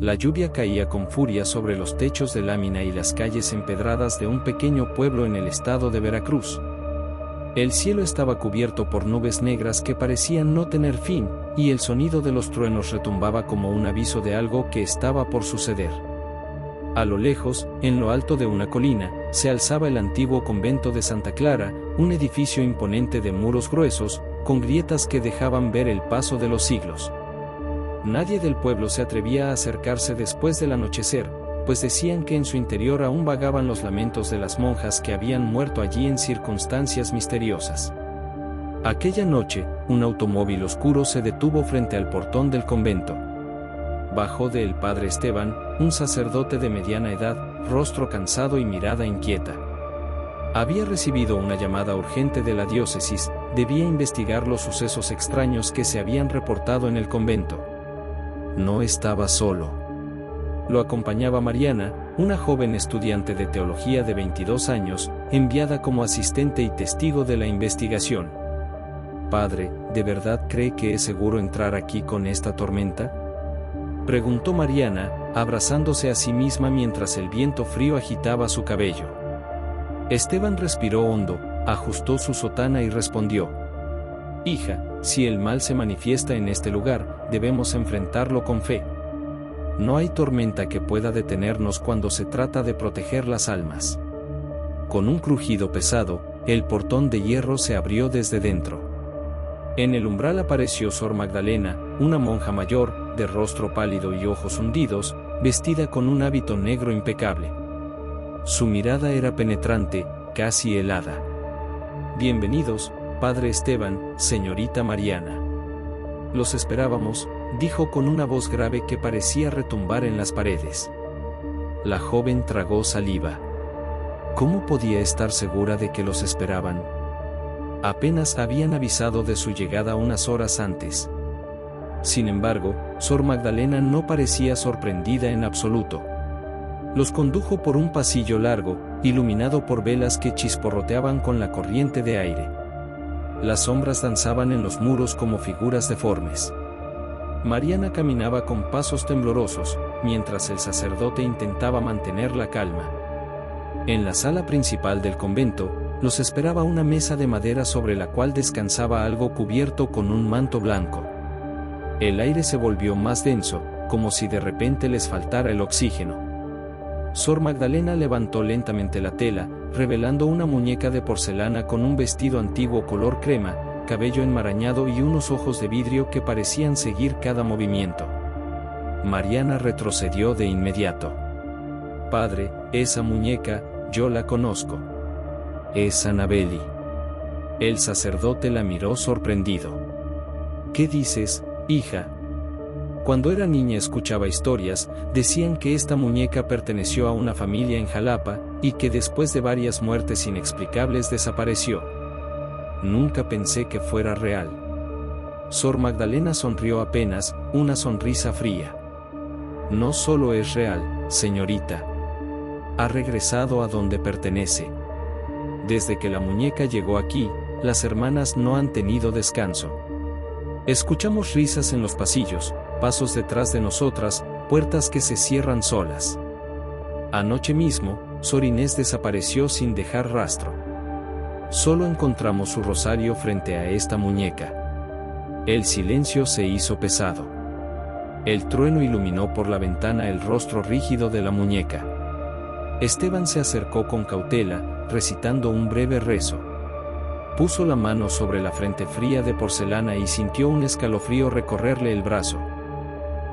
La lluvia caía con furia sobre los techos de lámina y las calles empedradas de un pequeño pueblo en el estado de Veracruz. El cielo estaba cubierto por nubes negras que parecían no tener fin, y el sonido de los truenos retumbaba como un aviso de algo que estaba por suceder. A lo lejos, en lo alto de una colina, se alzaba el antiguo convento de Santa Clara, un edificio imponente de muros gruesos, con grietas que dejaban ver el paso de los siglos. Nadie del pueblo se atrevía a acercarse después del anochecer, pues decían que en su interior aún vagaban los lamentos de las monjas que habían muerto allí en circunstancias misteriosas. Aquella noche, un automóvil oscuro se detuvo frente al portón del convento. Bajó de él padre Esteban, un sacerdote de mediana edad, rostro cansado y mirada inquieta. Había recibido una llamada urgente de la diócesis, debía investigar los sucesos extraños que se habían reportado en el convento. No estaba solo. Lo acompañaba Mariana, una joven estudiante de teología de 22 años, enviada como asistente y testigo de la investigación. «Padre, ¿de verdad cree que es seguro entrar aquí con esta tormenta?», preguntó Mariana, abrazándose a sí misma mientras el viento frío agitaba su cabello. Esteban respiró hondo, ajustó su sotana y respondió: «Hija, si el mal se manifiesta en este lugar, debemos enfrentarlo con fe. No hay tormenta que pueda detenernos cuando se trata de proteger las almas». Con un crujido pesado, el portón de hierro se abrió desde dentro. En el umbral apareció Sor Magdalena, una monja mayor, de rostro pálido y ojos hundidos, vestida con un hábito negro impecable. Su mirada era penetrante, casi helada. «Bienvenidos, Padre Esteban, señorita Mariana. Los esperábamos», dijo con una voz grave que parecía retumbar en las paredes. La joven tragó saliva. ¿Cómo podía estar segura de que los esperaban? Apenas habían avisado de su llegada unas horas antes. Sin embargo, Sor Magdalena no parecía sorprendida en absoluto. Los condujo por un pasillo largo, iluminado por velas que chisporroteaban con la corriente de aire. Las sombras danzaban en los muros como figuras deformes. Mariana caminaba con pasos temblorosos, mientras el sacerdote intentaba mantener la calma. En la sala principal del convento, los esperaba una mesa de madera sobre la cual descansaba algo cubierto con un manto blanco. El aire se volvió más denso, como si de repente les faltara el oxígeno. Sor Magdalena levantó lentamente la tela, revelando una muñeca de porcelana con un vestido antiguo color crema, cabello enmarañado y unos ojos de vidrio que parecían seguir cada movimiento. Mariana retrocedió de inmediato. «Padre, esa muñeca, yo la conozco. Es Annabeli». El sacerdote la miró sorprendido. «¿Qué dices, hija?». Cuando era niña escuchaba historias, decían que esta muñeca perteneció a una familia en Jalapa, y que después de varias muertes inexplicables desapareció. Nunca pensé que fuera real. Sor Magdalena sonrió apenas, una sonrisa fría. «No solo es real, señorita. Ha regresado a donde pertenece. Desde que la muñeca llegó aquí, las hermanas no han tenido descanso. Escuchamos risas en los pasillos, pasos detrás de nosotras, puertas que se cierran solas. Anoche mismo, Sor Inés desapareció sin dejar rastro. Solo encontramos su rosario frente a esta muñeca». El silencio se hizo pesado. El trueno iluminó por la ventana el rostro rígido de la muñeca. Esteban se acercó con cautela, recitando un breve rezo. Puso la mano sobre la frente fría de porcelana y sintió un escalofrío recorrerle el brazo.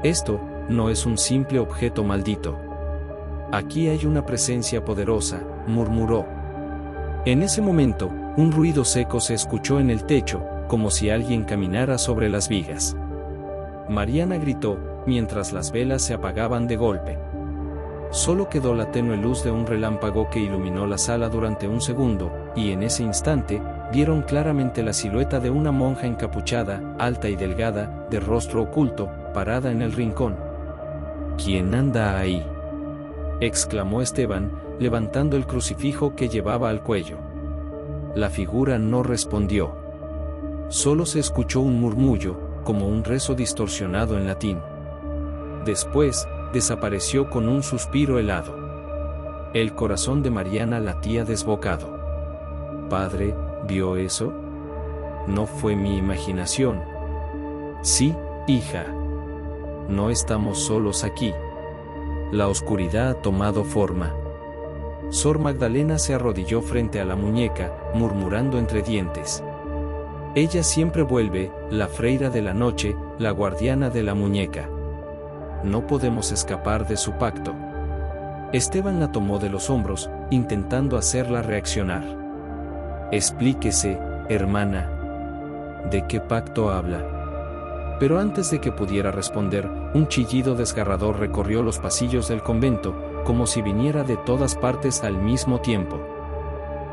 «Esto no es un simple objeto maldito. Aquí hay una presencia poderosa», murmuró. En ese momento, un ruido seco se escuchó en el techo, como si alguien caminara sobre las vigas. Mariana gritó, mientras las velas se apagaban de golpe. Solo quedó la tenue luz de un relámpago que iluminó la sala durante un segundo, y en ese instante, vieron claramente la silueta de una monja encapuchada, alta y delgada, de rostro oculto, parada en el rincón. «¿Quién anda ahí?», exclamó Esteban, levantando el crucifijo que llevaba al cuello. La figura no respondió. Solo se escuchó un murmullo, como un rezo distorsionado en latín. Después, desapareció con un suspiro helado. El corazón de Mariana latía desbocado. «Padre, ¿vio eso? No fue mi imaginación». «Sí, hija. No estamos solos aquí. La oscuridad ha tomado forma». Sor Magdalena se arrodilló frente a la muñeca, murmurando entre dientes. «Ella siempre vuelve, la freira de la noche, la guardiana de la muñeca. No podemos escapar de su pacto». Esteban la tomó de los hombros, intentando hacerla reaccionar. «Explíquese, hermana. ¿De qué pacto habla?». Pero antes de que pudiera responder, un chillido desgarrador recorrió los pasillos del convento, como si viniera de todas partes al mismo tiempo.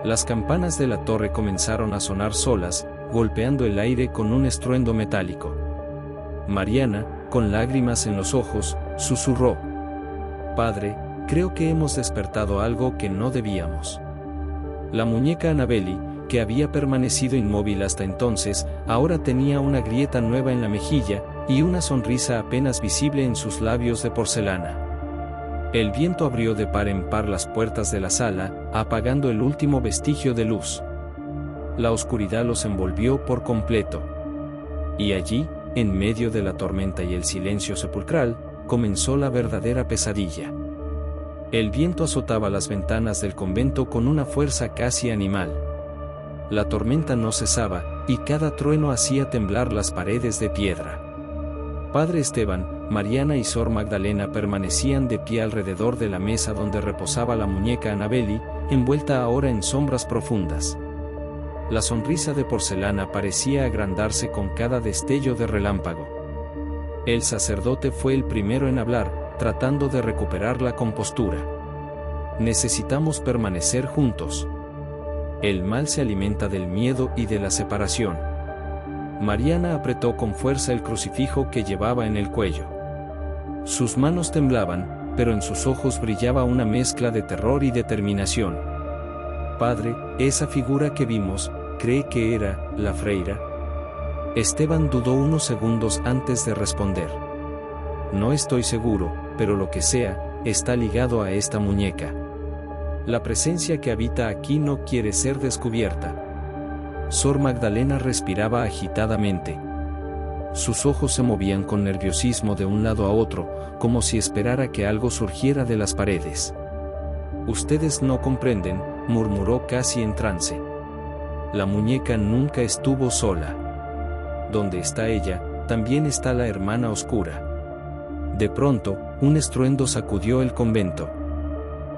Las campanas de la torre comenzaron a sonar solas, golpeando el aire con un estruendo metálico. Mariana, con lágrimas en los ojos, susurró: «Padre, creo que hemos despertado algo que no debíamos». La muñeca Annabeli, que había permanecido inmóvil hasta entonces, ahora tenía una grieta nueva en la mejilla, y una sonrisa apenas visible en sus labios de porcelana. El viento abrió de par en par las puertas de la sala, apagando el último vestigio de luz. La oscuridad los envolvió por completo. Y allí, en medio de la tormenta y el silencio sepulcral, comenzó la verdadera pesadilla. El viento azotaba las ventanas del convento con una fuerza casi animal. La tormenta no cesaba, y cada trueno hacía temblar las paredes de piedra. Padre Esteban, Mariana y Sor Magdalena permanecían de pie alrededor de la mesa donde reposaba la muñeca Annabeli, envuelta ahora en sombras profundas. La sonrisa de porcelana parecía agrandarse con cada destello de relámpago. El sacerdote fue el primero en hablar, tratando de recuperar la compostura. «Necesitamos permanecer juntos. El mal se alimenta del miedo y de la separación». Mariana apretó con fuerza el crucifijo que llevaba en el cuello. Sus manos temblaban, pero en sus ojos brillaba una mezcla de terror y determinación. «Padre, esa figura que vimos, ¿cree que era la freira?». Esteban dudó unos segundos antes de responder. «No estoy seguro, pero lo que sea, está ligado a esta muñeca. La presencia que habita aquí no quiere ser descubierta». Sor Magdalena respiraba agitadamente. Sus ojos se movían con nerviosismo de un lado a otro, como si esperara que algo surgiera de las paredes. «Ustedes no comprenden», murmuró casi en trance. «La muñeca nunca estuvo sola. Donde está ella, también está la hermana oscura». De pronto, un estruendo sacudió el convento.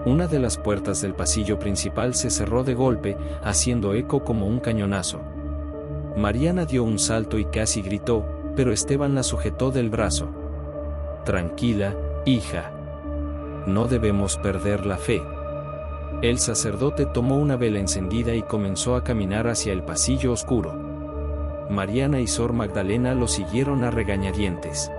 Una de las puertas del pasillo principal se cerró de golpe, haciendo eco como un cañonazo. Mariana dio un salto y casi gritó, pero Esteban la sujetó del brazo. «Tranquila, hija. No debemos perder la fe». El sacerdote tomó una vela encendida y comenzó a caminar hacia el pasillo oscuro. Mariana y Sor Magdalena lo siguieron a regañadientes.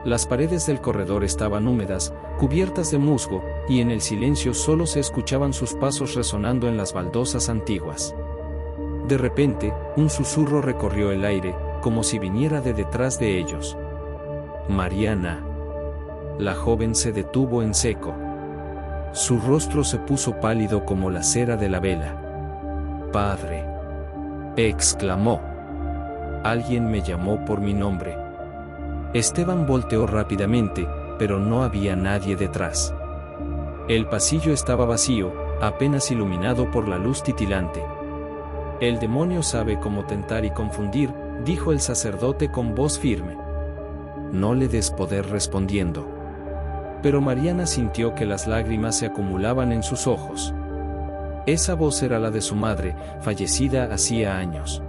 Las paredes del corredor estaban húmedas, cubiertas de musgo, y en el silencio solo se escuchaban sus pasos resonando en las baldosas antiguas. De repente, un susurro recorrió el aire, como si viniera de detrás de ellos. «Mariana». La joven se detuvo en seco. Su rostro se puso pálido como la cera de la vela. «Padre», exclamó. «Alguien me llamó por mi nombre». Esteban volteó rápidamente, pero no había nadie detrás. El pasillo estaba vacío, apenas iluminado por la luz titilante. «El demonio sabe cómo tentar y confundir», dijo el sacerdote con voz firme. «No le des poder», respondiendo. Pero Mariana sintió que las lágrimas se acumulaban en sus ojos. Esa voz era la de su madre, fallecida hacía años.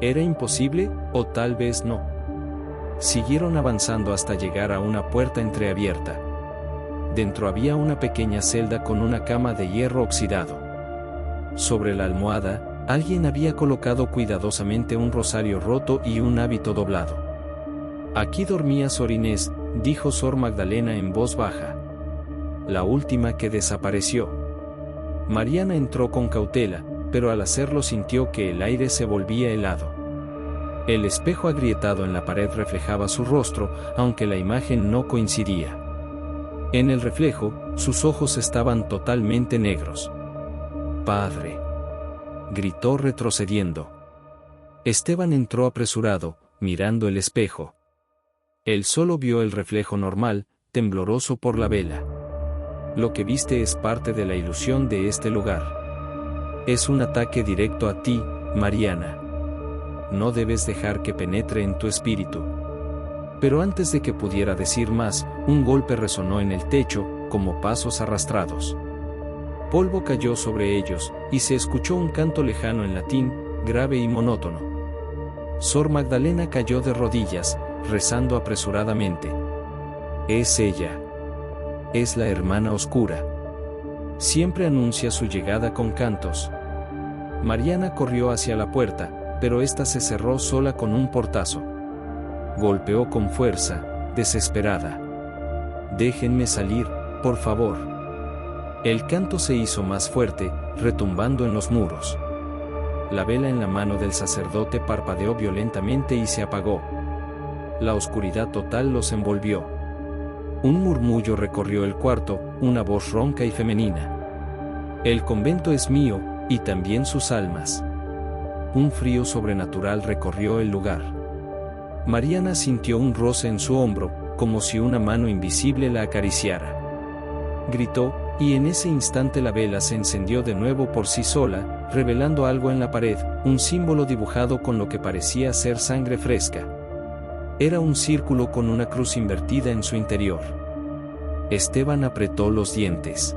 ¿Era imposible, o tal vez no? Siguieron avanzando hasta llegar a una puerta entreabierta. Dentro había una pequeña celda con una cama de hierro oxidado. Sobre la almohada, alguien había colocado cuidadosamente un rosario roto y un hábito doblado. «Aquí dormía Sor Inés», dijo Sor Magdalena en voz baja. «La última que desapareció». Mariana entró con cautela, pero al hacerlo sintió que el aire se volvía helado. El espejo agrietado en la pared reflejaba su rostro, aunque la imagen no coincidía. En el reflejo, sus ojos estaban totalmente negros. «Padre», gritó retrocediendo. Esteban entró apresurado, mirando el espejo. Él solo vio el reflejo normal, tembloroso por la vela. «Lo que viste es parte de la ilusión de este lugar. Es un ataque directo a ti, Mariana. No debes dejar que penetre en tu espíritu». Pero antes de que pudiera decir más, un golpe resonó en el techo, como pasos arrastrados. Polvo cayó sobre ellos, y se escuchó un canto lejano en latín, grave y monótono. Sor Magdalena cayó de rodillas, rezando apresuradamente. «Es ella. Es la hermana oscura. Siempre anuncia su llegada con cantos». Mariana corrió hacia la puerta, pero ésta se cerró sola con un portazo. Golpeó con fuerza, desesperada. «Déjenme salir, por favor». El canto se hizo más fuerte, retumbando en los muros. La vela en la mano del sacerdote parpadeó violentamente y se apagó. La oscuridad total los envolvió. Un murmullo recorrió el cuarto, una voz ronca y femenina. «El convento es mío, y también sus almas». Un frío sobrenatural recorrió el lugar. Mariana sintió un roce en su hombro, como si una mano invisible la acariciara. Gritó, y en ese instante la vela se encendió de nuevo por sí sola, revelando algo en la pared, un símbolo dibujado con lo que parecía ser sangre fresca. Era un círculo con una cruz invertida en su interior. Esteban apretó los dientes.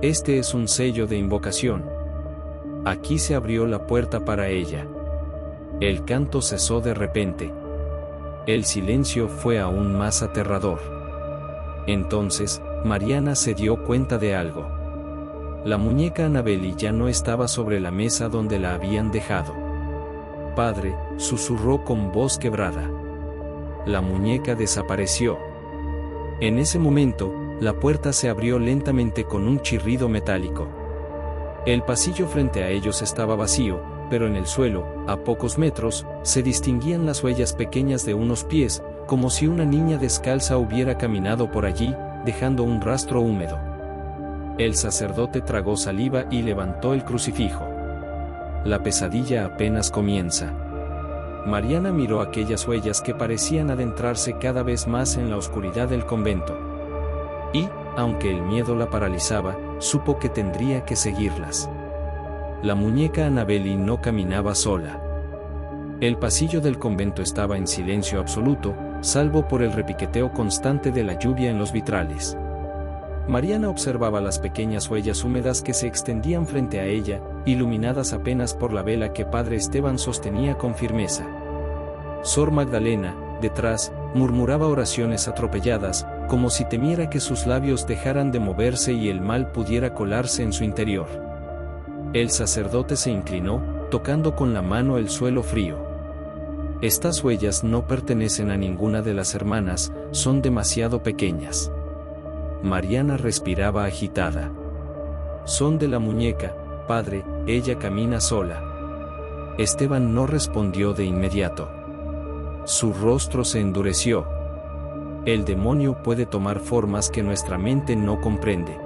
«Este es un sello de invocación». Aquí se abrió la puerta para ella. El canto cesó de repente. El silencio fue aún más aterrador. Entonces, Mariana se dio cuenta de algo. La muñeca Annabelle ya no estaba sobre la mesa donde la habían dejado. «Padre», susurró con voz quebrada. La muñeca desapareció. En ese momento, la puerta se abrió lentamente con un chirrido metálico. El pasillo frente a ellos estaba vacío, pero en el suelo, a pocos metros, se distinguían las huellas pequeñas de unos pies, como si una niña descalza hubiera caminado por allí, dejando un rastro húmedo. El sacerdote tragó saliva y levantó el crucifijo. La pesadilla apenas comienza. Mariana miró aquellas huellas que parecían adentrarse cada vez más en la oscuridad del convento. Y, aunque el miedo la paralizaba, supo que tendría que seguirlas. La muñeca Annabelle no caminaba sola. El pasillo del convento estaba en silencio absoluto, salvo por el repiqueteo constante de la lluvia en los vitrales. Mariana observaba las pequeñas huellas húmedas que se extendían frente a ella, iluminadas apenas por la vela que Padre Esteban sostenía con firmeza. Sor Magdalena, detrás, murmuraba oraciones atropelladas, como si temiera que sus labios dejaran de moverse y el mal pudiera colarse en su interior. El sacerdote se inclinó, tocando con la mano el suelo frío. «Estas huellas no pertenecen a ninguna de las hermanas, son demasiado pequeñas». Mariana respiraba agitada. «Son de la muñeca, padre, ella camina sola». Esteban no respondió de inmediato. Su rostro se endureció. El demonio puede tomar formas que nuestra mente no comprende.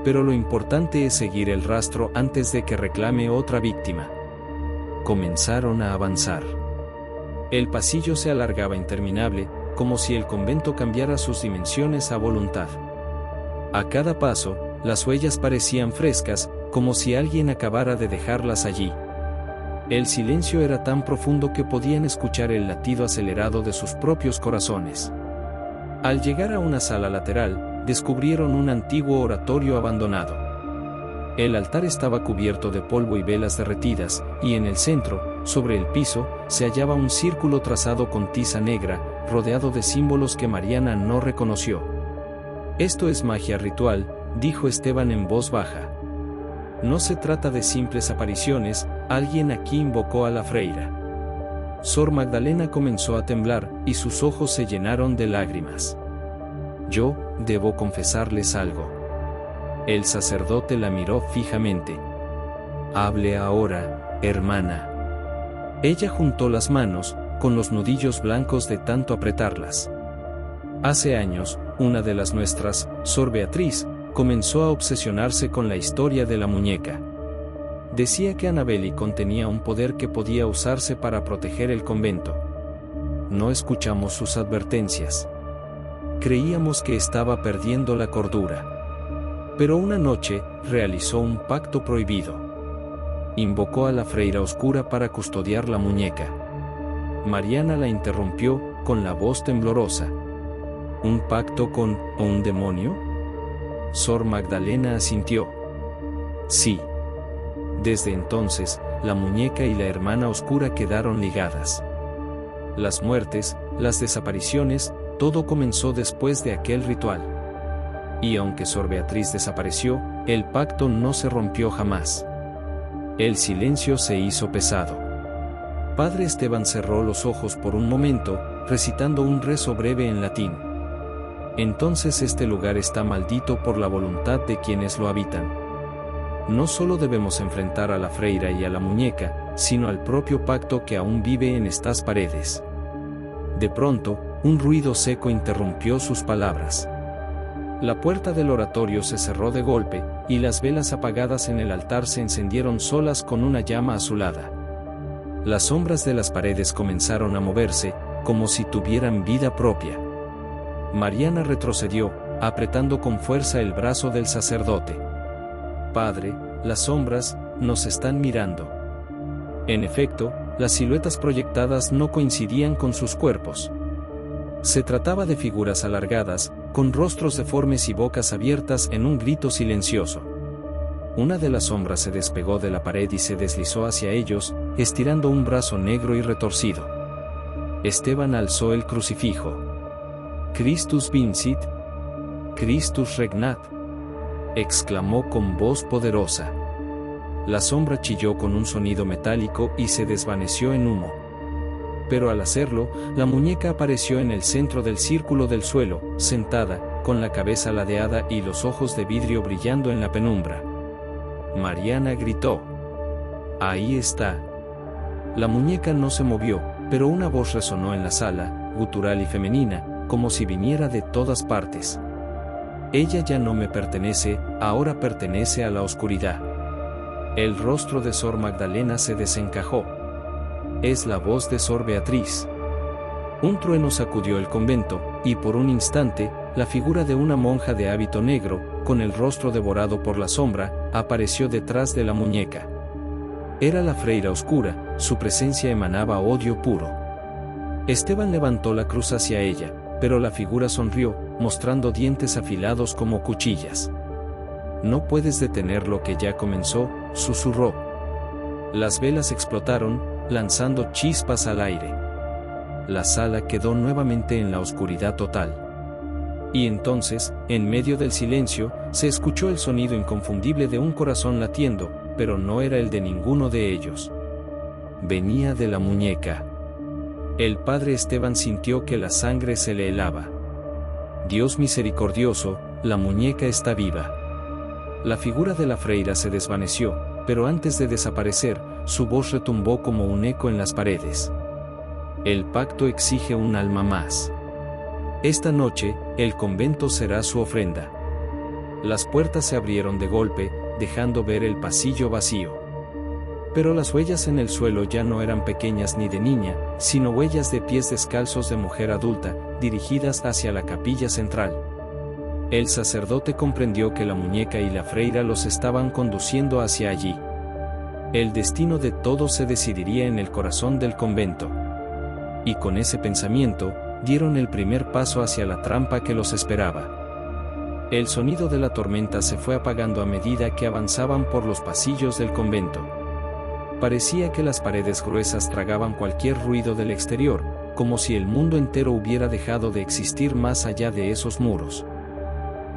Pero lo importante es seguir el rastro antes de que reclame otra víctima. Comenzaron a avanzar. El pasillo se alargaba interminable, como si el convento cambiara sus dimensiones a voluntad. A cada paso, las huellas parecían frescas, como si alguien acabara de dejarlas allí. El silencio era tan profundo que podían escuchar el latido acelerado de sus propios corazones. Al llegar a una sala lateral, descubrieron un antiguo oratorio abandonado. El altar estaba cubierto de polvo y velas derretidas, y en el centro, sobre el piso, se hallaba un círculo trazado con tiza negra, rodeado de símbolos que Mariana no reconoció. «Esto es magia ritual», dijo Esteban en voz baja. «No se trata de simples apariciones, alguien aquí invocó a la freira». Sor Magdalena comenzó a temblar, y sus ojos se llenaron de lágrimas. «Yo, debo confesarles algo». El sacerdote la miró fijamente. «Hable ahora, hermana». Ella juntó las manos, con los nudillos blancos de tanto apretarlas. Hace años, una de las nuestras, Sor Beatriz, comenzó a obsesionarse con la historia de la muñeca. Decía que Annabelle contenía un poder que podía usarse para proteger el convento. No escuchamos sus advertencias. Creíamos que estaba perdiendo la cordura. Pero una noche, realizó un pacto prohibido. Invocó a la freira oscura para custodiar la muñeca. Mariana la interrumpió, con la voz temblorosa. ¿Un pacto con un demonio? Sor Magdalena asintió. Sí. Desde entonces, la muñeca y la hermana oscura quedaron ligadas. Las muertes, las desapariciones, todo comenzó después de aquel ritual. Y aunque Sor Beatriz desapareció, el pacto no se rompió jamás. El silencio se hizo pesado. Padre Esteban cerró los ojos por un momento, recitando un rezo breve en latín. Entonces este lugar está maldito por la voluntad de quienes lo habitan. No solo debemos enfrentar a la freira y a la muñeca, sino al propio pacto que aún vive en estas paredes. De pronto, un ruido seco interrumpió sus palabras. La puerta del oratorio se cerró de golpe, y las velas apagadas en el altar se encendieron solas con una llama azulada. Las sombras de las paredes comenzaron a moverse, como si tuvieran vida propia. Mariana retrocedió, apretando con fuerza el brazo del sacerdote. Padre, las sombras nos están mirando. En efecto, las siluetas proyectadas no coincidían con sus cuerpos. Se trataba de figuras alargadas, con rostros deformes y bocas abiertas en un grito silencioso. Una de las sombras se despegó de la pared y se deslizó hacia ellos, estirando un brazo negro y retorcido. Esteban alzó el crucifijo. «Christus vincit, Christus regnat», exclamó con voz poderosa. La sombra chilló con un sonido metálico y se desvaneció en humo. Pero al hacerlo, la muñeca apareció en el centro del círculo del suelo, sentada, con la cabeza ladeada y los ojos de vidrio brillando en la penumbra. Mariana gritó. «Ahí está». La muñeca no se movió, pero una voz resonó en la sala, gutural y femenina, como si viniera de todas partes. «Ella ya no me pertenece, ahora pertenece a la oscuridad». El rostro de Sor Magdalena se desencajó. Es la voz de Sor Beatriz. Un trueno sacudió el convento, y por un instante, la figura de una monja de hábito negro, con el rostro devorado por la sombra, apareció detrás de la muñeca. Era la freira oscura, su presencia emanaba odio puro. Esteban levantó la cruz hacia ella, pero la figura sonrió, mostrando dientes afilados como cuchillas. «No puedes detener lo que ya comenzó», susurró. Las velas explotaron, lanzando chispas al aire. La sala quedó nuevamente en la oscuridad total. Y entonces, en medio del silencio, se escuchó el sonido inconfundible de un corazón latiendo, pero no era el de ninguno de ellos. Venía de la muñeca. El padre Esteban sintió que la sangre se le helaba. «Dios misericordioso, la muñeca está viva». La figura de la freira se desvaneció, pero antes de desaparecer, su voz retumbó como un eco en las paredes. «El pacto exige un alma más. Esta noche, el convento será su ofrenda». Las puertas se abrieron de golpe, dejando ver el pasillo vacío. Pero las huellas en el suelo ya no eran pequeñas ni de niña, sino huellas de pies descalzos de mujer adulta, dirigidas hacia la capilla central. El sacerdote comprendió que la muñeca y la freira los estaban conduciendo hacia allí. El destino de todos se decidiría en el corazón del convento. Y con ese pensamiento, dieron el primer paso hacia la trampa que los esperaba. El sonido de la tormenta se fue apagando a medida que avanzaban por los pasillos del convento. Parecía que las paredes gruesas tragaban cualquier ruido del exterior, como si el mundo entero hubiera dejado de existir más allá de esos muros.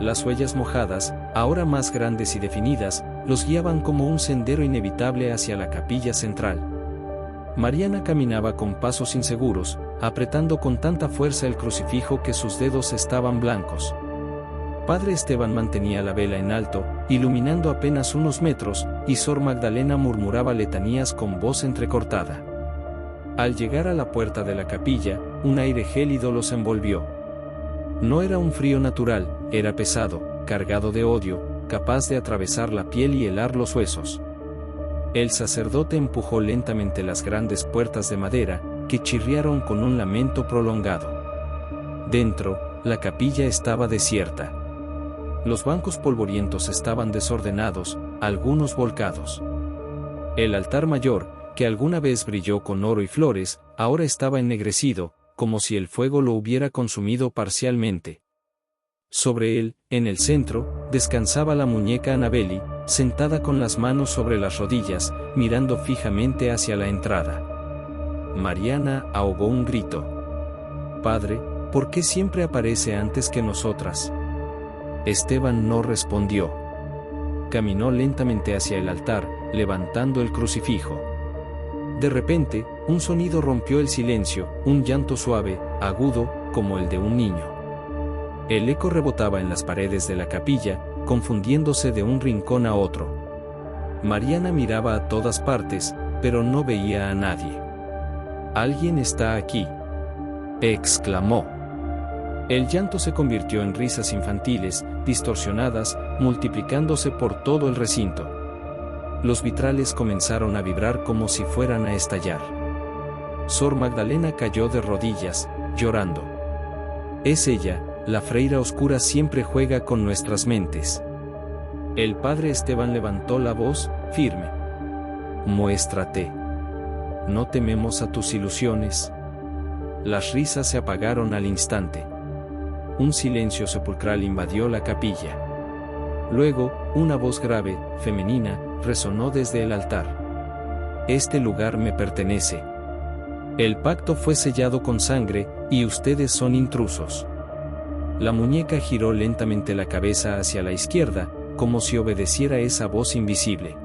Las huellas mojadas, ahora más grandes y definidas, los guiaban como un sendero inevitable hacia la capilla central. Mariana caminaba con pasos inseguros, apretando con tanta fuerza el crucifijo que sus dedos estaban blancos. Padre Esteban mantenía la vela en alto, iluminando apenas unos metros, y Sor Magdalena murmuraba letanías con voz entrecortada. Al llegar a la puerta de la capilla, un aire gélido los envolvió. No era un frío natural, era pesado, cargado de odio, capaz de atravesar la piel y helar los huesos. El sacerdote empujó lentamente las grandes puertas de madera, que chirriaron con un lamento prolongado. Dentro, la capilla estaba desierta. Los bancos polvorientos estaban desordenados, algunos volcados. El altar mayor, que alguna vez brilló con oro y flores, ahora estaba ennegrecido, como si el fuego lo hubiera consumido parcialmente. Sobre él, en el centro, descansaba la muñeca Annabelle, sentada con las manos sobre las rodillas, mirando fijamente hacia la entrada. Mariana ahogó un grito. «Padre, ¿por qué siempre aparece antes que nosotras?» Esteban no respondió. Caminó lentamente hacia el altar, levantando el crucifijo. De repente, un sonido rompió el silencio, un llanto suave, agudo, como el de un niño. El eco rebotaba en las paredes de la capilla, confundiéndose de un rincón a otro. Mariana miraba a todas partes, pero no veía a nadie. «Alguien está aquí», exclamó. El llanto se convirtió en risas infantiles, distorsionadas, multiplicándose por todo el recinto. Los vitrales comenzaron a vibrar como si fueran a estallar. Sor Magdalena cayó de rodillas, llorando. «Es ella, la freira oscura siempre juega con nuestras mentes». El padre Esteban levantó la voz, firme. «Muéstrate. ¿No tememos a tus ilusiones?» Las risas se apagaron al instante. Un silencio sepulcral invadió la capilla. Luego, una voz grave, femenina, resonó desde el altar. «Este lugar me pertenece. El pacto fue sellado con sangre, y ustedes son intrusos». La muñeca giró lentamente la cabeza hacia la izquierda, como si obedeciera esa voz invisible.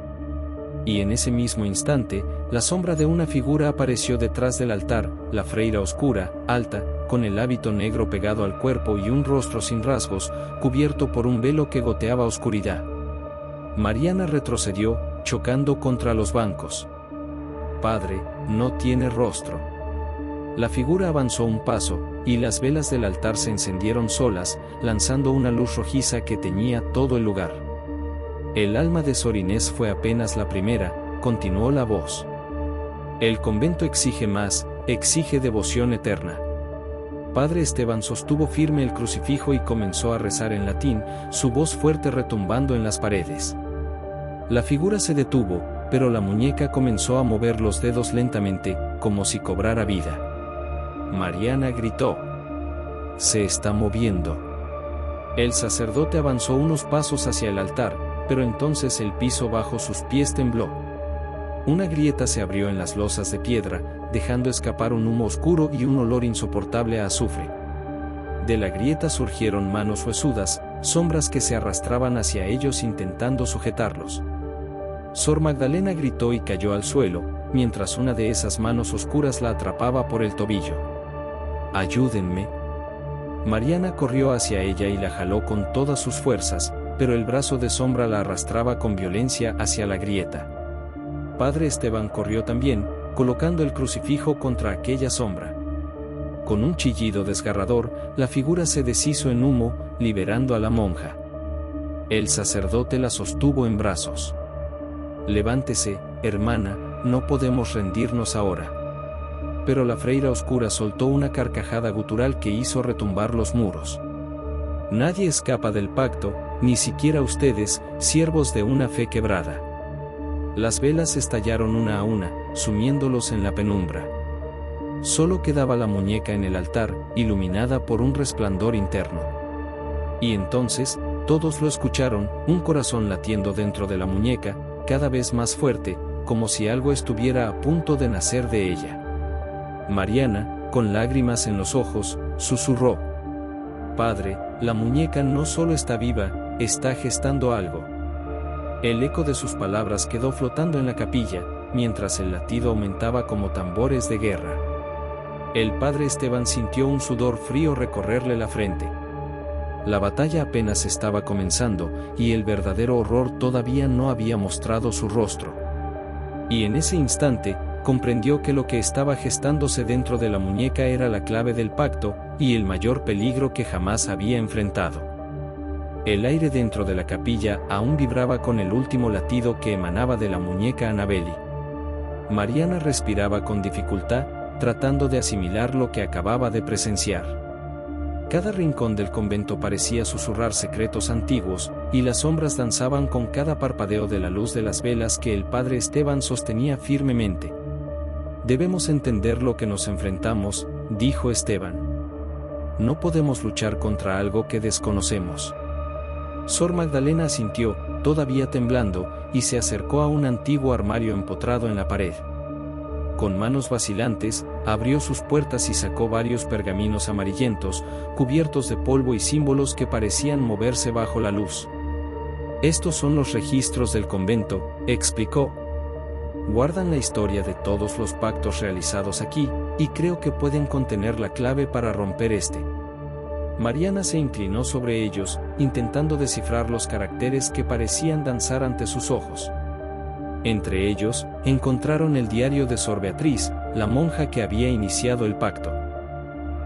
Y en ese mismo instante, la sombra de una figura apareció detrás del altar, la freira oscura, alta, con el hábito negro pegado al cuerpo y un rostro sin rasgos, cubierto por un velo que goteaba oscuridad. Mariana retrocedió, chocando contra los bancos. «Padre, no tiene rostro». La figura avanzó un paso, y las velas del altar se encendieron solas, lanzando una luz rojiza que teñía todo el lugar. «El alma de Sor Inés fue apenas la primera», continuó la voz. «El convento exige más, exige devoción eterna». Padre Esteban sostuvo firme el crucifijo y comenzó a rezar en latín, su voz fuerte retumbando en las paredes. La figura se detuvo, pero la muñeca comenzó a mover los dedos lentamente, como si cobrara vida. Mariana gritó. «Se está moviendo». El sacerdote avanzó unos pasos hacia el altar, pero entonces el piso bajo sus pies tembló. Una grieta se abrió en las losas de piedra, dejando escapar un humo oscuro y un olor insoportable a azufre. De la grieta surgieron manos huesudas, sombras que se arrastraban hacia ellos intentando sujetarlos. Sor Magdalena gritó y cayó al suelo, mientras una de esas manos oscuras la atrapaba por el tobillo. «Ayúdenme». Mariana corrió hacia ella y la jaló con todas sus fuerzas, pero el brazo de sombra la arrastraba con violencia hacia la grieta. Padre Esteban corrió también, colocando el crucifijo contra aquella sombra. Con un chillido desgarrador, la figura se deshizo en humo, liberando a la monja. El sacerdote la sostuvo en brazos. «Levántese, hermana, no podemos rendirnos ahora». Pero la freira oscura soltó una carcajada gutural que hizo retumbar los muros. «Nadie escapa del pacto, ni siquiera ustedes, siervos de una fe quebrada». Las velas estallaron una a una, sumiéndolos en la penumbra. Solo quedaba la muñeca en el altar, iluminada por un resplandor interno. Y entonces, todos lo escucharon, un corazón latiendo dentro de la muñeca, cada vez más fuerte, como si algo estuviera a punto de nacer de ella. Mariana, con lágrimas en los ojos, susurró: «Padre, la muñeca no solo está viva, está gestando algo». El eco de sus palabras quedó flotando en la capilla, mientras el latido aumentaba como tambores de guerra. El padre Esteban sintió un sudor frío recorrerle la frente. La batalla apenas estaba comenzando, y el verdadero horror todavía no había mostrado su rostro. Y en ese instante, comprendió que lo que estaba gestándose dentro de la muñeca era la clave del pacto, y el mayor peligro que jamás había enfrentado. El aire dentro de la capilla aún vibraba con el último latido que emanaba de la muñeca Annabelle. Mariana respiraba con dificultad, tratando de asimilar lo que acababa de presenciar. Cada rincón del convento parecía susurrar secretos antiguos, y las sombras danzaban con cada parpadeo de la luz de las velas que el padre Esteban sostenía firmemente. Debemos entender lo que nos enfrentamos, dijo Esteban. No podemos luchar contra algo que desconocemos. Sor Magdalena asintió, todavía temblando, y se acercó a un antiguo armario empotrado en la pared. Con manos vacilantes, abrió sus puertas y sacó varios pergaminos amarillentos, cubiertos de polvo y símbolos que parecían moverse bajo la luz. Estos son los registros del convento, explicó. Guardan la historia de todos los pactos realizados aquí, y creo que pueden contener la clave para romper este. Mariana se inclinó sobre ellos, intentando descifrar los caracteres que parecían danzar ante sus ojos. Entre ellos, encontraron el diario de Sor Beatriz, la monja que había iniciado el pacto.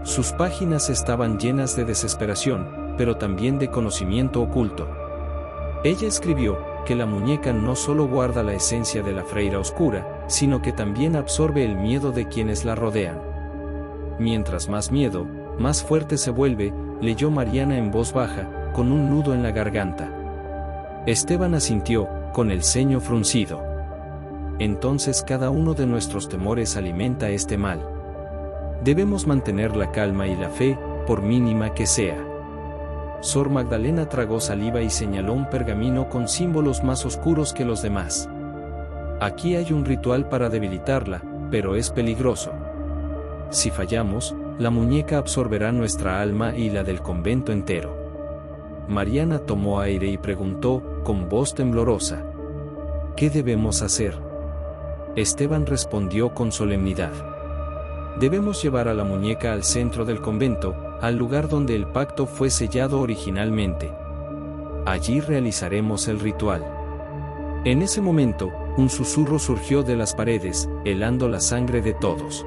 Sus páginas estaban llenas de desesperación, pero también de conocimiento oculto. Ella escribió que la muñeca no solo guarda la esencia de la freira oscura, sino que también absorbe el miedo de quienes la rodean. Mientras más miedo, más fuerte se vuelve, leyó Mariana en voz baja, con un nudo en la garganta. Esteban asintió, con el ceño fruncido. Entonces cada uno de nuestros temores alimenta este mal. Debemos mantener la calma y la fe, por mínima que sea. Sor Magdalena tragó saliva y señaló un pergamino con símbolos más oscuros que los demás. Aquí hay un ritual para debilitarla, pero es peligroso. Si fallamos, la muñeca absorberá nuestra alma y la del convento entero. Mariana tomó aire y preguntó, con voz temblorosa: ¿qué debemos hacer? Esteban respondió con solemnidad: debemos llevar a la muñeca al centro del convento, al lugar donde el pacto fue sellado originalmente. Allí realizaremos el ritual. En ese momento, un susurro surgió de las paredes, helando la sangre de todos.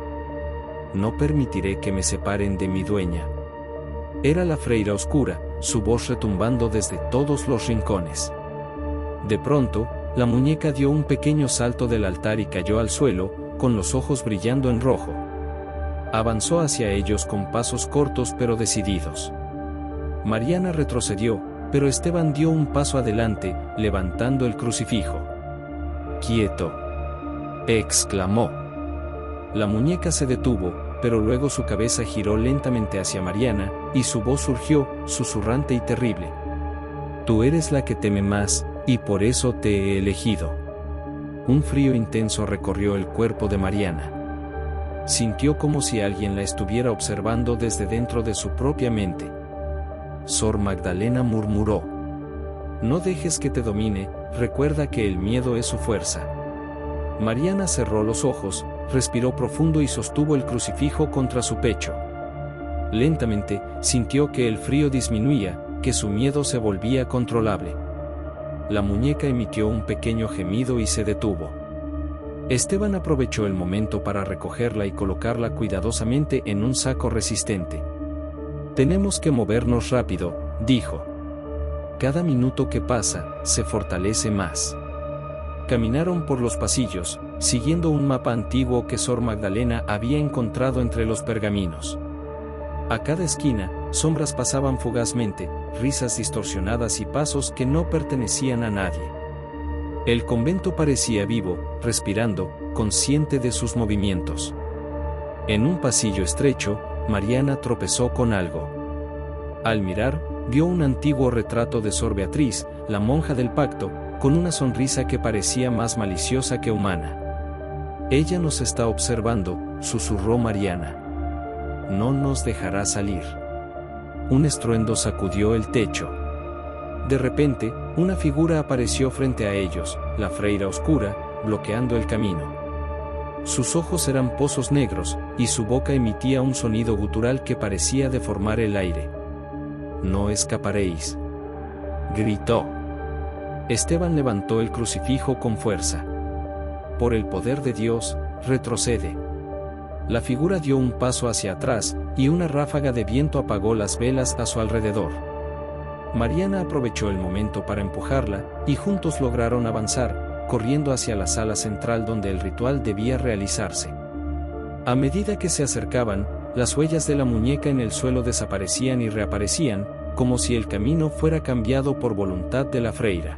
No permitiré que me separen de mi dueña. Era la freira oscura, su voz retumbando desde todos los rincones. De pronto, la muñeca dio un pequeño salto del altar y cayó al suelo, con los ojos brillando en rojo. Avanzó hacia ellos con pasos cortos pero decididos. Mariana retrocedió, pero Esteban dio un paso adelante, levantando el crucifijo. «¡Quieto!», exclamó. La muñeca se detuvo, pero luego su cabeza giró lentamente hacia Mariana, y su voz surgió, susurrante y terrible. «Tú eres la que teme más, y por eso te he elegido». Un frío intenso recorrió el cuerpo de Mariana. Sintió como si alguien la estuviera observando desde dentro de su propia mente. Sor Magdalena murmuró: «No dejes que te domine, recuerda que el miedo es su fuerza». Mariana cerró los ojos, respiró profundo y sostuvo el crucifijo contra su pecho. Lentamente, sintió que el frío disminuía, que su miedo se volvía controlable. La muñeca emitió un pequeño gemido y se detuvo. Esteban aprovechó el momento para recogerla y colocarla cuidadosamente en un saco resistente. «Tenemos que movernos rápido», dijo. «Cada minuto que pasa, se fortalece más». Caminaron por los pasillos, siguiendo un mapa antiguo que Sor Magdalena había encontrado entre los pergaminos. A cada esquina, sombras pasaban fugazmente, risas distorsionadas y pasos que no pertenecían a nadie. El convento parecía vivo, respirando, consciente de sus movimientos. En un pasillo estrecho, Mariana tropezó con algo. Al mirar, vio un antiguo retrato de Sor Beatriz, la monja del pacto, con una sonrisa que parecía más maliciosa que humana. «Ella nos está observando», susurró Mariana. «No nos dejará salir». Un estruendo sacudió el techo. De repente, una figura apareció frente a ellos, la freira oscura, bloqueando el camino. Sus ojos eran pozos negros, y su boca emitía un sonido gutural que parecía deformar el aire. «No escaparéis», gritó. Esteban levantó el crucifijo con fuerza. «Por el poder de Dios», retrocede. La figura dio un paso hacia atrás, y una ráfaga de viento apagó las velas a su alrededor. Mariana aprovechó el momento para empujarla, y juntos lograron avanzar, corriendo hacia la sala central donde el ritual debía realizarse. A medida que se acercaban, las huellas de la muñeca en el suelo desaparecían y reaparecían, como si el camino fuera cambiado por voluntad de la freira.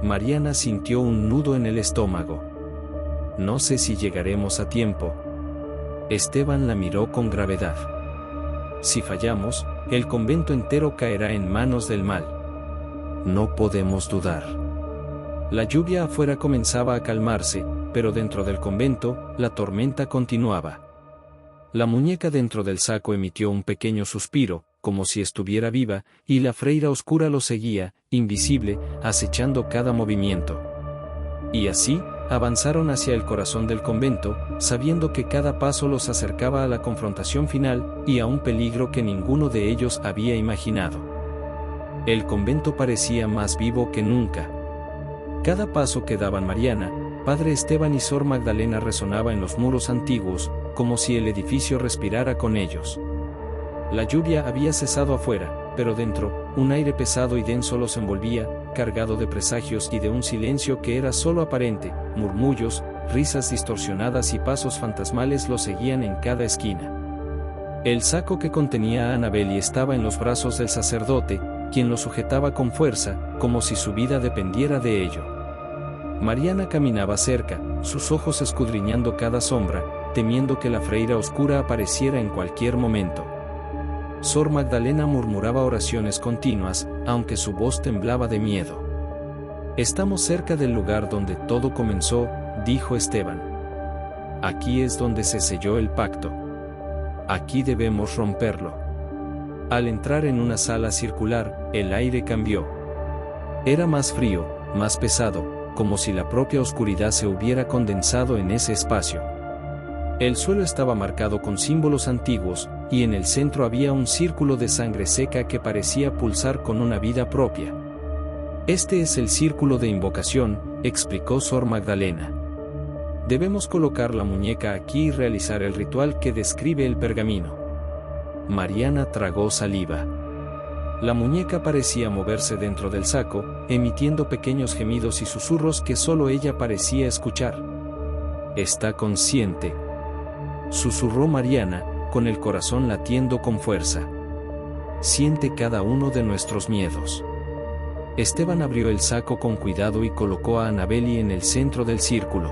Mariana sintió un nudo en el estómago. No sé si llegaremos a tiempo. Esteban la miró con gravedad. Si fallamos, el convento entero caerá en manos del mal. No podemos dudar. La lluvia afuera comenzaba a calmarse, pero dentro del convento, la tormenta continuaba. La muñeca dentro del saco emitió un pequeño suspiro, como si estuviera viva, y la freira oscura lo seguía, invisible, acechando cada movimiento. Y así, avanzaron hacia el corazón del convento, sabiendo que cada paso los acercaba a la confrontación final, y a un peligro que ninguno de ellos había imaginado. El convento parecía más vivo que nunca. Cada paso que daban Mariana, Padre Esteban y Sor Magdalena resonaba en los muros antiguos, como si el edificio respirara con ellos. La lluvia había cesado afuera, pero dentro, un aire pesado y denso los envolvía, cargado de presagios y de un silencio que era solo aparente. Murmullos, risas distorsionadas y pasos fantasmales los seguían en cada esquina. El saco que contenía a Annabelle estaba en los brazos del sacerdote, quien lo sujetaba con fuerza, como si su vida dependiera de ello. Mariana caminaba cerca, sus ojos escudriñando cada sombra, temiendo que la freira oscura apareciera en cualquier momento. Sor Magdalena murmuraba oraciones continuas, aunque su voz temblaba de miedo. «Estamos cerca del lugar donde todo comenzó», dijo Esteban. «Aquí es donde se selló el pacto. Aquí debemos romperlo». Al entrar en una sala circular, el aire cambió. Era más frío, más pesado, como si la propia oscuridad se hubiera condensado en ese espacio. El suelo estaba marcado con símbolos antiguos, y en el centro había un círculo de sangre seca que parecía pulsar con una vida propia. «Este es el círculo de invocación», explicó Sor Magdalena. «Debemos colocar la muñeca aquí y realizar el ritual que describe el pergamino». Mariana tragó saliva. La muñeca parecía moverse dentro del saco, emitiendo pequeños gemidos y susurros que solo ella parecía escuchar. «Está consciente», susurró Mariana, con el corazón latiendo con fuerza. «Siente cada uno de nuestros miedos». Esteban abrió el saco con cuidado y colocó a Annabelle en el centro del círculo.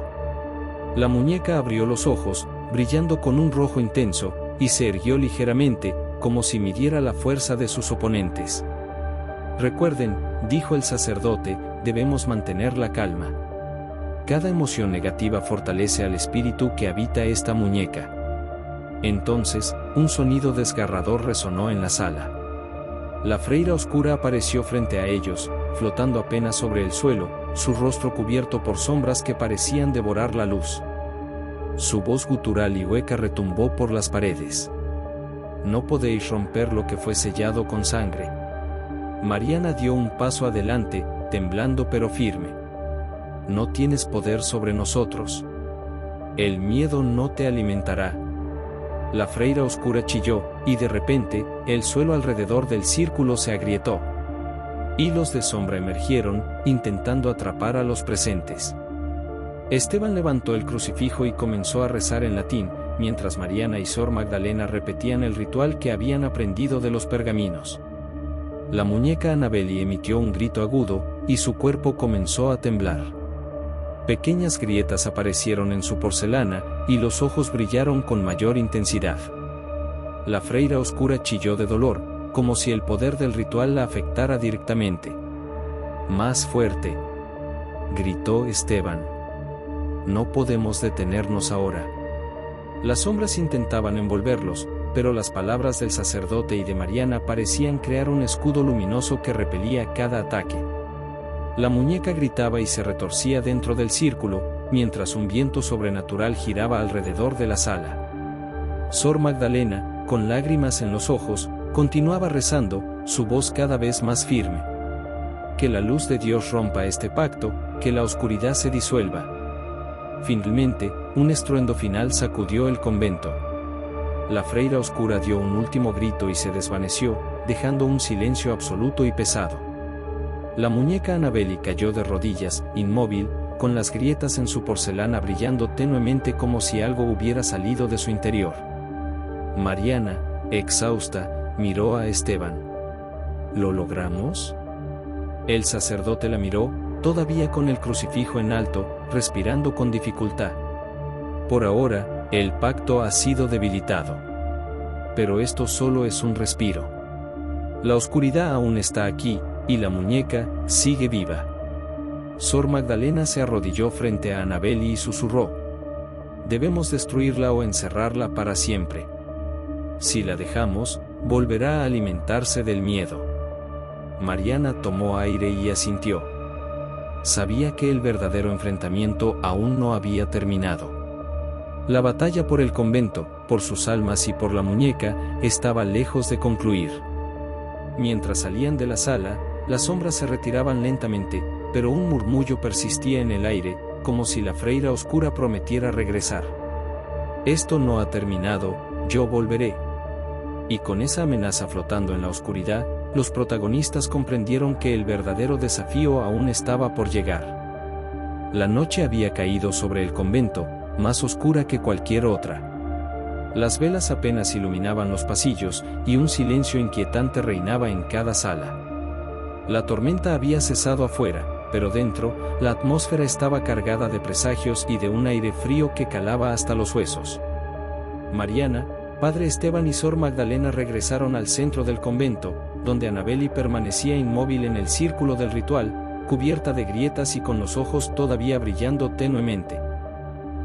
La muñeca abrió los ojos, brillando con un rojo intenso, y se erguió ligeramente, como si midiera la fuerza de sus oponentes. «Recuerden», dijo el sacerdote, «debemos mantener la calma. Cada emoción negativa fortalece al espíritu que habita esta muñeca». Entonces, un sonido desgarrador resonó en la sala. La freira oscura apareció frente a ellos, flotando apenas sobre el suelo, su rostro cubierto por sombras que parecían devorar la luz. Su voz gutural y hueca retumbó por las paredes. «No podéis romper lo que fue sellado con sangre». Mariana dio un paso adelante, temblando pero firme. «No tienes poder sobre nosotros. El miedo no te alimentará». La freira oscura chilló, y de repente, el suelo alrededor del círculo se agrietó. Hilos de sombra emergieron, intentando atrapar a los presentes. Esteban levantó el crucifijo y comenzó a rezar en latín, mientras Mariana y Sor Magdalena repetían el ritual que habían aprendido de los pergaminos. La muñeca Annabelle emitió un grito agudo, y su cuerpo comenzó a temblar. Pequeñas grietas aparecieron en su porcelana, y los ojos brillaron con mayor intensidad. La freira oscura chilló de dolor, como si el poder del ritual la afectara directamente. «Más fuerte», gritó Esteban. «No podemos detenernos ahora». Las sombras intentaban envolverlos, pero las palabras del sacerdote y de Mariana parecían crear un escudo luminoso que repelía cada ataque. La muñeca gritaba y se retorcía dentro del círculo, mientras un viento sobrenatural giraba alrededor de la sala. Sor Magdalena, con lágrimas en los ojos, continuaba rezando, su voz cada vez más firme. «Que la luz de Dios rompa este pacto, que la oscuridad se disuelva». Finalmente, un estruendo final sacudió el convento. La freira oscura dio un último grito y se desvaneció, dejando un silencio absoluto y pesado. La muñeca Annabelle cayó de rodillas, inmóvil, con las grietas en su porcelana brillando tenuemente como si algo hubiera salido de su interior. Mariana, exhausta, miró a Esteban. ¿Lo logramos? El sacerdote la miró, todavía con el crucifijo en alto, respirando con dificultad. Por ahora, el pacto ha sido debilitado. Pero esto solo es un respiro. La oscuridad aún está aquí, y la muñeca sigue viva. Sor Magdalena se arrodilló frente a Annabelle y susurró: debemos destruirla o encerrarla para siempre. Si la dejamos, volverá a alimentarse del miedo. Mariana tomó aire y asintió. Sabía que el verdadero enfrentamiento aún no había terminado. La batalla por el convento, por sus almas y por la muñeca, estaba lejos de concluir. Mientras salían de la sala, las sombras se retiraban lentamente, pero un murmullo persistía en el aire, como si la freira oscura prometiera regresar. Esto no ha terminado, yo volveré. Y con esa amenaza flotando en la oscuridad, los protagonistas comprendieron que el verdadero desafío aún estaba por llegar. La noche había caído sobre el convento, más oscura que cualquier otra. Las velas apenas iluminaban los pasillos, y un silencio inquietante reinaba en cada sala. La tormenta había cesado afuera, pero dentro, la atmósfera estaba cargada de presagios y de un aire frío que calaba hasta los huesos. Mariana, Padre Esteban y Sor Magdalena regresaron al centro del convento, donde Annabelle permanecía inmóvil en el círculo del ritual, cubierta de grietas y con los ojos todavía brillando tenuemente.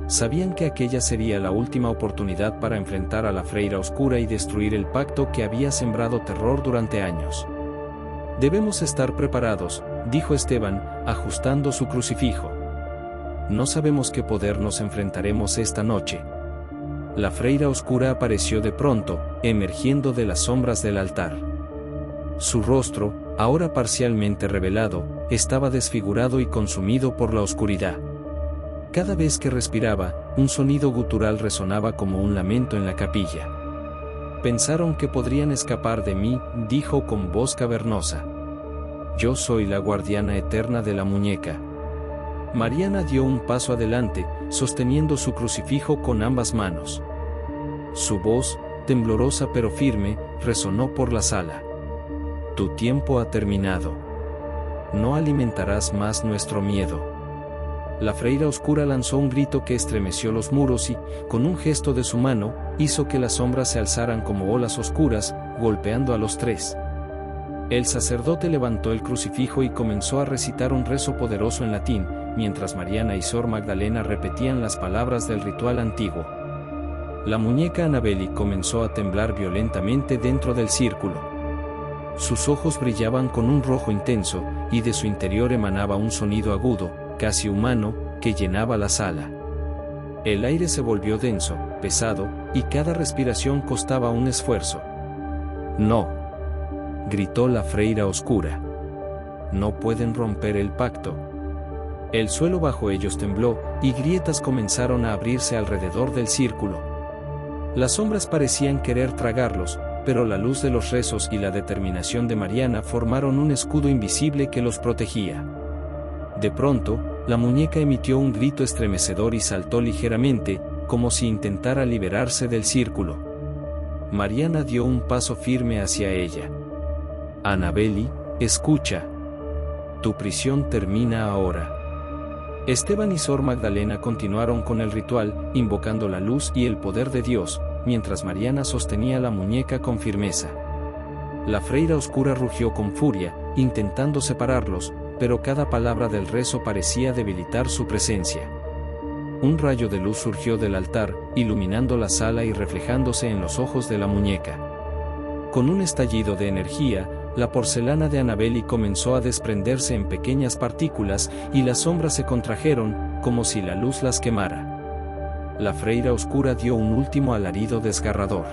Sabían que aquella sería la última oportunidad para enfrentar a la freira oscura y destruir el pacto que había sembrado terror durante años. Debemos estar preparados, dijo Esteban, ajustando su crucifijo. No sabemos qué poder nos enfrentaremos esta noche. La freira oscura apareció de pronto, emergiendo de las sombras del altar. Su rostro, ahora parcialmente revelado, estaba desfigurado y consumido por la oscuridad. Cada vez que respiraba, un sonido gutural resonaba como un lamento en la capilla. Pensaron que podrían escapar de mí, dijo con voz cavernosa. Yo soy la guardiana eterna de la muñeca. Mariana dio un paso adelante, sosteniendo su crucifijo con ambas manos. Su voz, temblorosa pero firme, resonó por la sala. Tu tiempo ha terminado. No alimentarás más nuestro miedo. La freira oscura lanzó un grito que estremeció los muros y, con un gesto de su mano, hizo que las sombras se alzaran como olas oscuras, golpeando a los tres. El sacerdote levantó el crucifijo y comenzó a recitar un rezo poderoso en latín, mientras Mariana y Sor Magdalena repetían las palabras del ritual antiguo. La muñeca Annabelle comenzó a temblar violentamente dentro del círculo. Sus ojos brillaban con un rojo intenso, y de su interior emanaba un sonido agudo, casi humano, que llenaba la sala. El aire se volvió denso, pesado, y cada respiración costaba un esfuerzo. No, gritó la freira oscura. No pueden romper el pacto. El suelo bajo ellos tembló, y grietas comenzaron a abrirse alrededor del círculo. Las sombras parecían querer tragarlos, pero la luz de los rezos y la determinación de Mariana formaron un escudo invisible que los protegía. De pronto, la muñeca emitió un grito estremecedor y saltó ligeramente, como si intentara liberarse del círculo. Mariana dio un paso firme hacia ella. Annabelle, escucha. Tu prisión termina ahora. Esteban y Sor Magdalena continuaron con el ritual, invocando la luz y el poder de Dios, mientras Mariana sostenía la muñeca con firmeza. La freira oscura rugió con furia, intentando separarlos, pero cada palabra del rezo parecía debilitar su presencia. Un rayo de luz surgió del altar, iluminando la sala y reflejándose en los ojos de la muñeca. Con un estallido de energía, la porcelana de Annabelle comenzó a desprenderse en pequeñas partículas, y las sombras se contrajeron, como si la luz las quemara. La freira oscura dio un último alarido desgarrador.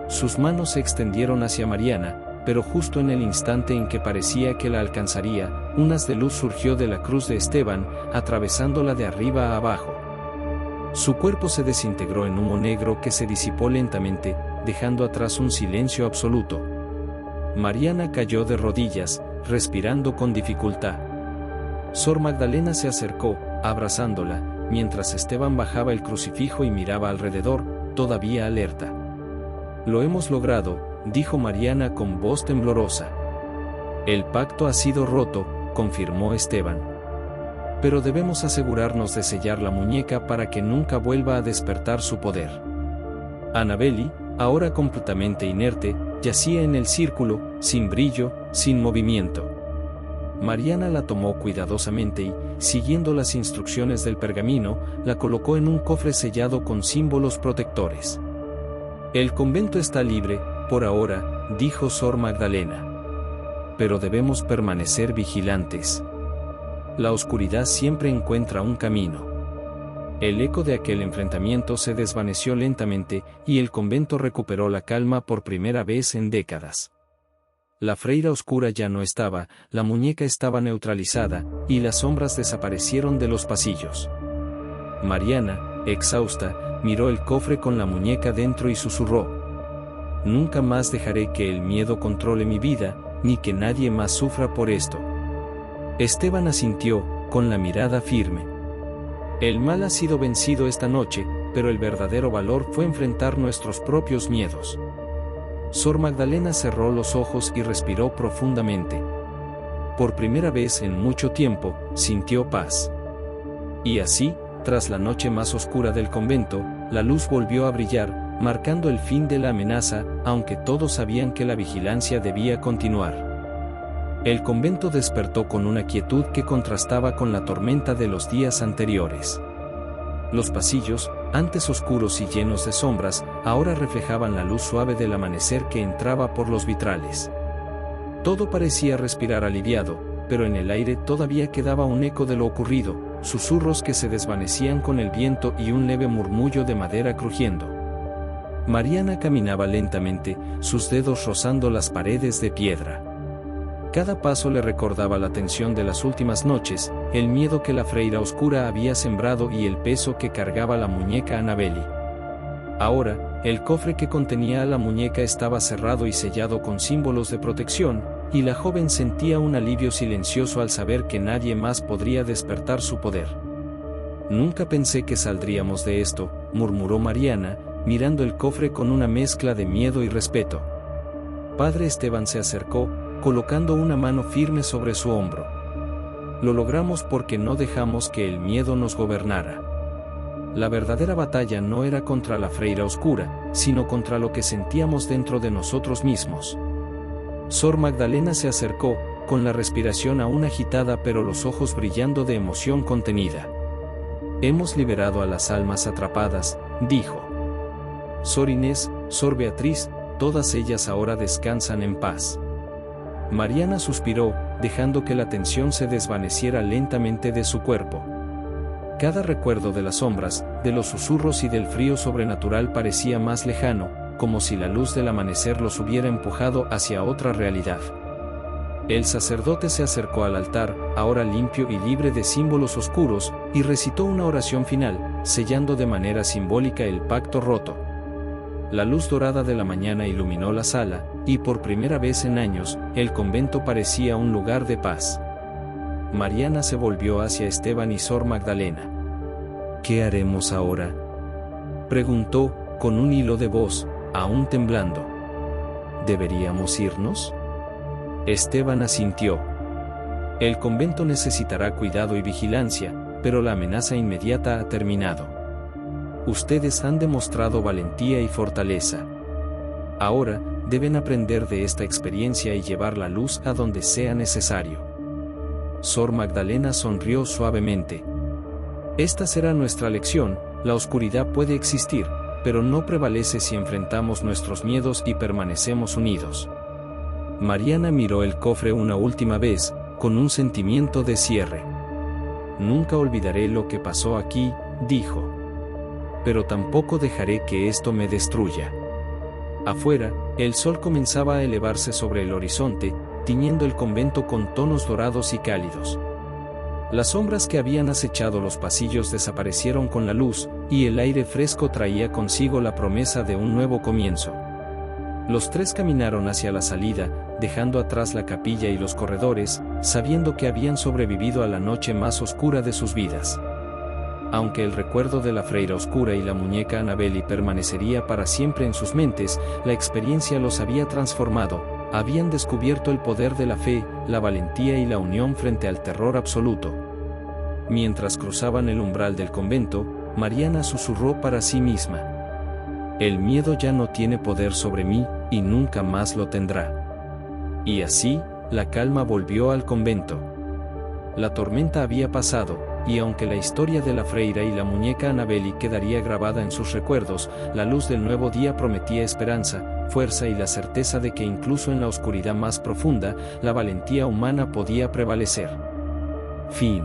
Sus manos se extendieron hacia Mariana, pero justo en el instante en que parecía que la alcanzaría, un haz de luz surgió de la cruz de Esteban, atravesándola de arriba a abajo. Su cuerpo se desintegró en humo negro que se disipó lentamente, dejando atrás un silencio absoluto. Mariana cayó de rodillas, respirando con dificultad. Sor Magdalena se acercó, abrazándola, mientras Esteban bajaba el crucifijo y miraba alrededor, todavía alerta. «Lo hemos logrado», dijo Mariana con voz temblorosa. «El pacto ha sido roto», confirmó Esteban. «Pero debemos asegurarnos de sellar la muñeca para que nunca vuelva a despertar su poder». Annabelle, ahora completamente inerte, yacía en el círculo, sin brillo, sin movimiento. Mariana la tomó cuidadosamente y, siguiendo las instrucciones del pergamino, la colocó en un cofre sellado con símbolos protectores. «El convento está libre, por ahora», dijo Sor Magdalena. «Pero debemos permanecer vigilantes. La oscuridad siempre encuentra un camino». El eco de aquel enfrentamiento se desvaneció lentamente, y el convento recuperó la calma por primera vez en décadas. La freira oscura ya no estaba, la muñeca estaba neutralizada, y las sombras desaparecieron de los pasillos. Mariana, exhausta, miró el cofre con la muñeca dentro y susurró: «Nunca más dejaré que el miedo controle mi vida, ni que nadie más sufra por esto». Esteban asintió, con la mirada firme. «El mal ha sido vencido esta noche, pero el verdadero valor fue enfrentar nuestros propios miedos». Sor Magdalena cerró los ojos y respiró profundamente. Por primera vez en mucho tiempo, sintió paz. Y así, tras la noche más oscura del convento, la luz volvió a brillar, marcando el fin de la amenaza, aunque todos sabían que la vigilancia debía continuar. El convento despertó con una quietud que contrastaba con la tormenta de los días anteriores. Los pasillos, antes oscuros y llenos de sombras, ahora reflejaban la luz suave del amanecer que entraba por los vitrales. Todo parecía respirar aliviado, pero en el aire todavía quedaba un eco de lo ocurrido, susurros que se desvanecían con el viento y un leve murmullo de madera crujiendo. Mariana caminaba lentamente, sus dedos rozando las paredes de piedra. Cada paso le recordaba la tensión de las últimas noches, el miedo que la freira oscura había sembrado y el peso que cargaba la muñeca Annabelle. Ahora, el cofre que contenía a la muñeca estaba cerrado y sellado con símbolos de protección, y la joven sentía un alivio silencioso al saber que nadie más podría despertar su poder. «Nunca pensé que saldríamos de esto», murmuró Mariana, mirando el cofre con una mezcla de miedo y respeto. Padre Esteban se acercó, colocando una mano firme sobre su hombro. «Lo logramos porque no dejamos que el miedo nos gobernara». La verdadera batalla no era contra la freira oscura, sino contra lo que sentíamos dentro de nosotros mismos. Sor Magdalena se acercó, con la respiración aún agitada pero los ojos brillando de emoción contenida. «Hemos liberado a las almas atrapadas», dijo. «Sor Inés, Sor Beatriz, todas ellas ahora descansan en paz». Mariana suspiró, dejando que la tensión se desvaneciera lentamente de su cuerpo. Cada recuerdo de las sombras, de los susurros y del frío sobrenatural parecía más lejano, como si la luz del amanecer los hubiera empujado hacia otra realidad. El sacerdote se acercó al altar, ahora limpio y libre de símbolos oscuros, y recitó una oración final, sellando de manera simbólica el pacto roto. La luz dorada de la mañana iluminó la sala, y por primera vez en años, el convento parecía un lugar de paz. Mariana se volvió hacia Esteban y Sor Magdalena. «¿Qué haremos ahora?», preguntó, con un hilo de voz, aún temblando. «¿Deberíamos irnos?». Esteban asintió. «El convento necesitará cuidado y vigilancia, pero la amenaza inmediata ha terminado. Ustedes han demostrado valentía y fortaleza. Ahora, deben aprender de esta experiencia y llevar la luz a donde sea necesario». Sor Magdalena sonrió suavemente. «Esta será nuestra lección, la oscuridad puede existir, pero no prevalece si enfrentamos nuestros miedos y permanecemos unidos». Mariana miró el cofre una última vez, con un sentimiento de cierre. «Nunca olvidaré lo que pasó aquí», dijo. «Pero tampoco dejaré que esto me destruya». Afuera, el sol comenzaba a elevarse sobre el horizonte, tiñendo el convento con tonos dorados y cálidos. Las sombras que habían acechado los pasillos desaparecieron con la luz, y el aire fresco traía consigo la promesa de un nuevo comienzo. Los tres caminaron hacia la salida, dejando atrás la capilla y los corredores, sabiendo que habían sobrevivido a la noche más oscura de sus vidas. Aunque el recuerdo de la freira oscura y la muñeca Annabelle permanecería para siempre en sus mentes, la experiencia los había transformado. Habían descubierto el poder de la fe, la valentía y la unión frente al terror absoluto. Mientras cruzaban el umbral del convento, Mariana susurró para sí misma: el miedo ya no tiene poder sobre mí, y nunca más lo tendrá. Y así, la calma volvió al convento. La tormenta había pasado, y aunque la historia de la freira y la muñeca Annabelle quedaría grabada en sus recuerdos, la luz del nuevo día prometía esperanza, fuerza y la certeza de que incluso en la oscuridad más profunda, la valentía humana podía prevalecer. Fin.